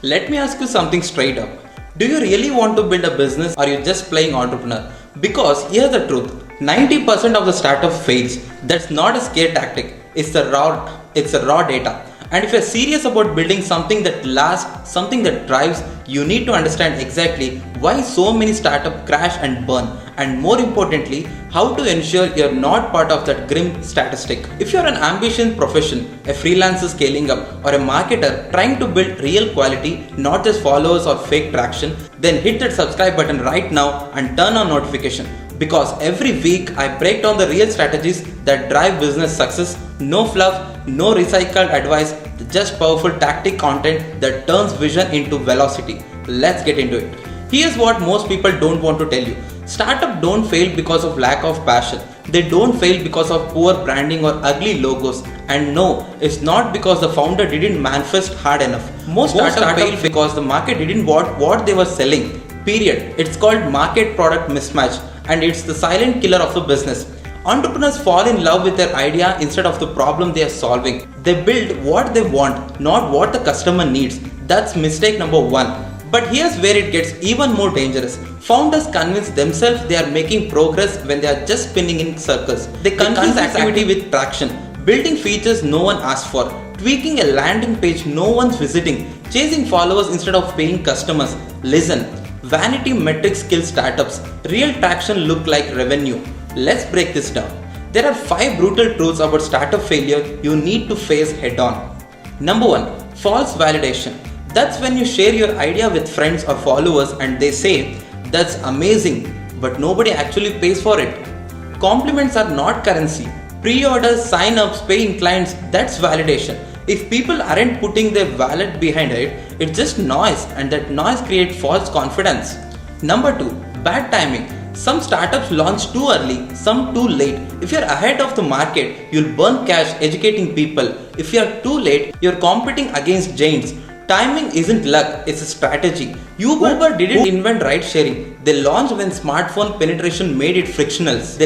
Let me ask you something straight up. Do you really want to build a business or are you just playing entrepreneur? Because here's the truth. 90% of the startup fails. That's not a scare tactic. It's the raw data. And if you're serious about building something that lasts, something that drives, you need to understand exactly why so many startups crash and burn. And more importantly, how to ensure you're not part of that grim statistic. If you're an ambitious profession, a freelancer scaling up, or a marketer trying to build real quality, not just followers or fake traction, then hit that subscribe button right now and turn on notification. Because every week I break down the real strategies that drive business success. No fluff, no recycled advice, just powerful tactic content that turns vision into velocity. Let's get into it. Here's what most people don't want to tell you. Startups don't fail because of lack of passion. They don't fail because of poor branding or ugly logos. And no, it's not because the founder didn't manifest hard enough. Most startups fail because the market didn't want what they were selling. Period. It's called market product mismatch, and it's the silent killer of a business. Entrepreneurs fall in love with their idea instead of the problem they are solving. They build what they want, not what the customer needs. That's mistake number one. But here's where it gets even more dangerous. Founders convince themselves they are making progress when they are just spinning in circles. They confuse activity with traction, building features no one asked for, tweaking a landing page no one's visiting, chasing followers instead of paying customers. Listen, vanity metrics kill startups. Real traction look like revenue. Let's break this down. There are 5 brutal truths about startup failure you need to face head on. Number 1. False validation. That's when you share your idea with friends or followers and they say, "That's amazing," but nobody actually pays for it. Compliments are not currency. Pre-orders, sign-ups, paying clients, that's validation. If people aren't putting their wallet behind it, it's just noise, and that noise creates false confidence. Number 2. Bad timing. Some startups launch too early, some too late. If you're ahead of the market, you'll burn cash educating people. If you're too late, you're competing against giants. Timing isn't luck, it's a strategy. Uber didn't invent ride sharing. They launched when smartphone penetration made it frictionless.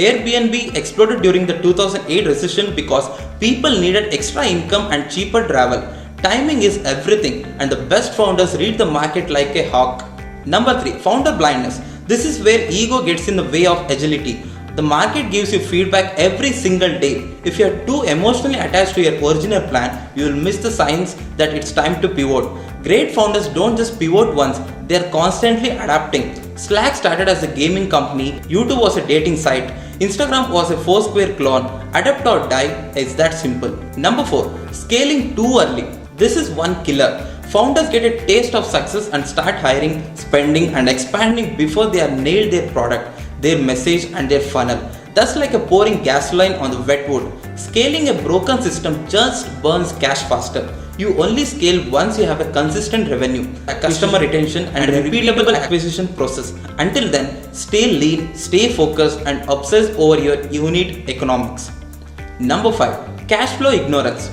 Airbnb exploded during the 2008 recession because people needed extra income and cheaper travel. Timing is everything, and the best founders read the market like a hawk. Number 3. Founder blindness. This is where ego gets in the way of agility. The market gives you feedback every single day. If you are too emotionally attached to your original plan, you will miss the signs that it's time to pivot. Great founders don't just pivot once, they are constantly adapting. Slack started as a gaming company, YouTube was a dating site, Instagram was a Foursquare clone. Adapt or die, it's that simple. Number 4. Scaling too early. This is one killer. Founders get a taste of success and start hiring, spending and expanding before they have nailed their product, their message and their funnel. That's like a pouring gasoline on the wet wood. Scaling a broken system just burns cash faster. You only scale once you have a consistent revenue, a customer retention and a repeatable acquisition process. Until then, stay lean, stay focused and obsess over your unit economics. Number 5. Cash flow ignorance.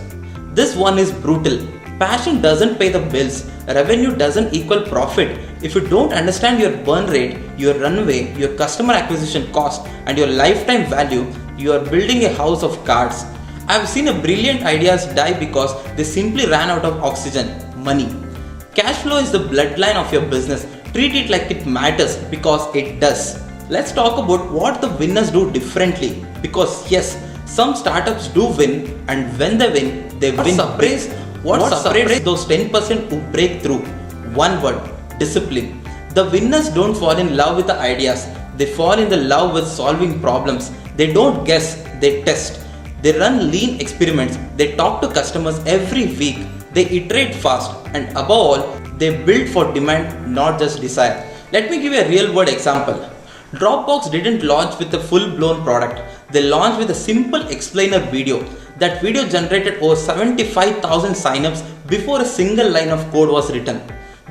This one is brutal. Passion doesn't pay the bills. Revenue doesn't equal profit. If you don't understand your burn rate, your runway, your customer acquisition cost, and your lifetime value, you are building a house of cards. I've seen brilliant ideas die because they simply ran out of oxygen, money. Cash flow is the bloodline of your business. Treat it like it matters because it does. Let's talk about what the winners do differently. Because yes, some startups do win, and when they win, they win. What separates those 10% who break through? One word: discipline. The winners don't fall in love with the ideas. They fall in love with solving problems. They don't guess, they test. They run lean experiments. They talk to customers every week. They iterate fast. And above all, they build for demand, not just desire. Let me give you a real world example. Dropbox didn't launch with a full-blown product. They launched with a simple explainer video. That video generated over 75,000 signups before a single line of code was written.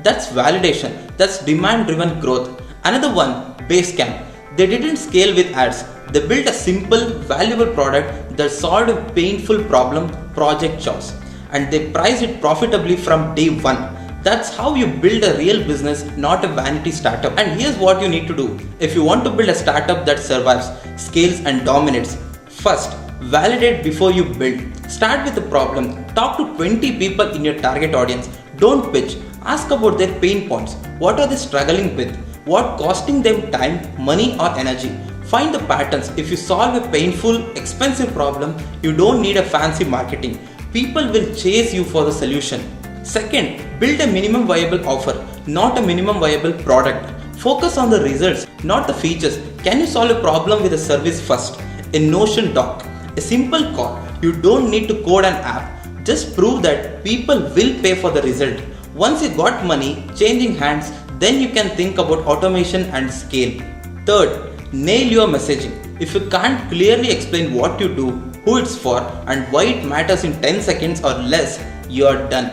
That's validation. That's demand-driven growth. Another one, Basecamp. They didn't scale with ads. They built a simple, valuable product that solved a painful problem, Project Jaws. And they priced it profitably from day one. That's how you build a real business, not a vanity startup. And here's what you need to do. If you want to build a startup that survives, scales and dominates, first, validate before you build. Start with the problem. Talk to 20 people in your target audience. Don't pitch. Ask about their pain points. What are they struggling with? What costing them time, money or energy? Find the patterns. If you solve a painful, expensive problem, you don't need a fancy marketing. People will chase you for the solution. Second, build a minimum viable offer, not a minimum viable product. Focus on the results, not the features. Can you solve a problem with a service first? A Notion doc, a simple call. You don't need to code an app. Just prove that people will pay for the result. Once you got money changing hands, then you can think about automation and scale. Third, nail your messaging. If you can't clearly explain what you do, who it's for, and why it matters in 10 seconds or less, you are done.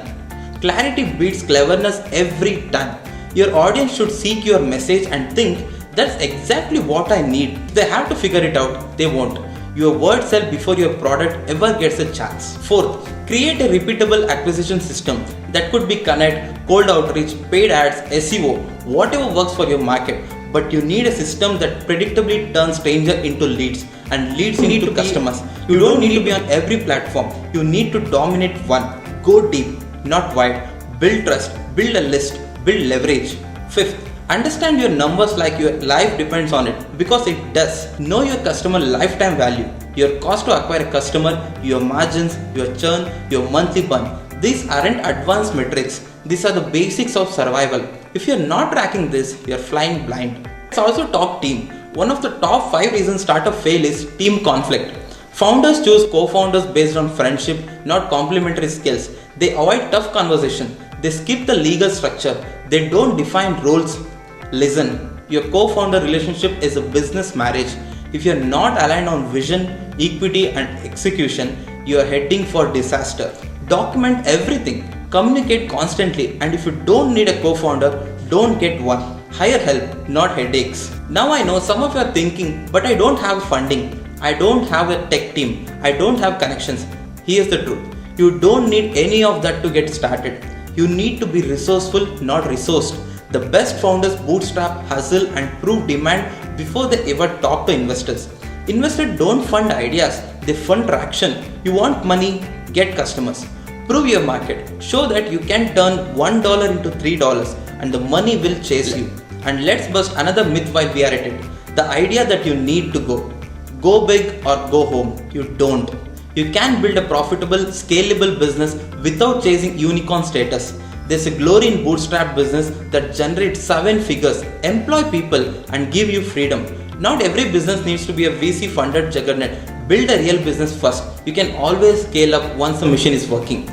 Clarity beats cleverness every time. Your audience should seek your message and think, that's exactly what I need. If they have to figure it out, they won't. Your words sell before your product ever gets a chance. Fourth, create a repeatable acquisition system. That could be connect, cold outreach, paid ads, SEO, whatever works for your market. But you need a system that predictably turns stranger into leads and leads into customers. You don't need to be on every platform. You need to dominate one. Go deep, not wide. Build trust, build a list, build leverage. Fifth, understand your numbers like your life depends on it, because it does. Know your customer lifetime value, your cost to acquire a customer, your margins, your churn, your monthly burn. These aren't advanced metrics. These are the basics of survival. If you're not tracking this, you're flying blind. Let's also talk team. One of the top 5 reasons startups fail is team conflict. Founders choose co-founders based on friendship, not complementary skills. They avoid tough conversation. They skip the legal structure. They don't define roles. Listen, your co-founder relationship is a business marriage. If you're not aligned on vision, equity and execution, you're heading for disaster. Document everything. Communicate constantly, and if you don't need a co-founder, don't get one. Hire help, not headaches. Now I know some of you are thinking, but I don't have funding. I don't have a tech team. I don't have connections. Here's the truth. You don't need any of that to get started. You need to be resourceful, not resourced. The best founders bootstrap, hustle and prove demand before they ever talk to investors. Investors don't fund ideas, they fund traction. You want money, get customers. Prove your market. Show that you can turn $1 into $3 and the money will chase you. And let's bust another myth while we are at it. The idea that you need to go. Go big or go home. You don't. You can build a profitable, scalable business without chasing unicorn status. There's a glory in bootstrap business that generates 7 figures, employ people and give you freedom. Not every business needs to be a VC funded juggernaut. Build a real business first. You can always scale up once the machine is working.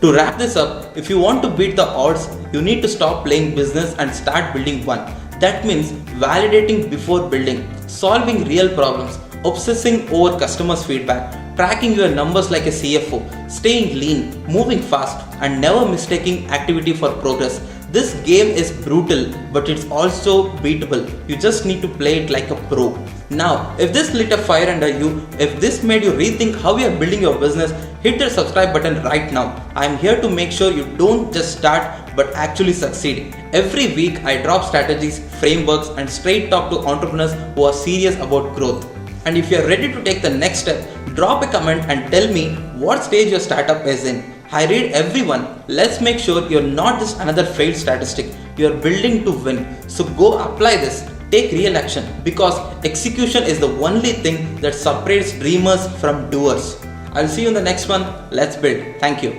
To wrap this up, if you want to beat the odds, you need to stop playing business and start building one. That means validating before building, solving real problems, obsessing over customers' feedback, tracking your numbers like a CFO, staying lean, moving fast, and never mistaking activity for progress. This game is brutal, but it's also beatable. You just need to play it like a pro. Now, if this lit a fire under you, if this made you rethink how you are building your business, hit the subscribe button right now. I am here to make sure you don't just start but actually succeed. Every week I drop strategies, frameworks and straight talk to entrepreneurs who are serious about growth. And if you are ready to take the next step, drop a comment and tell me what stage your startup is in. I read everyone. Let's make sure you're not just another failed statistic. You're building to win. So go apply this. Take real action, because execution is the only thing that separates dreamers from doers. I'll see you in the next one. Let's build. Thank you.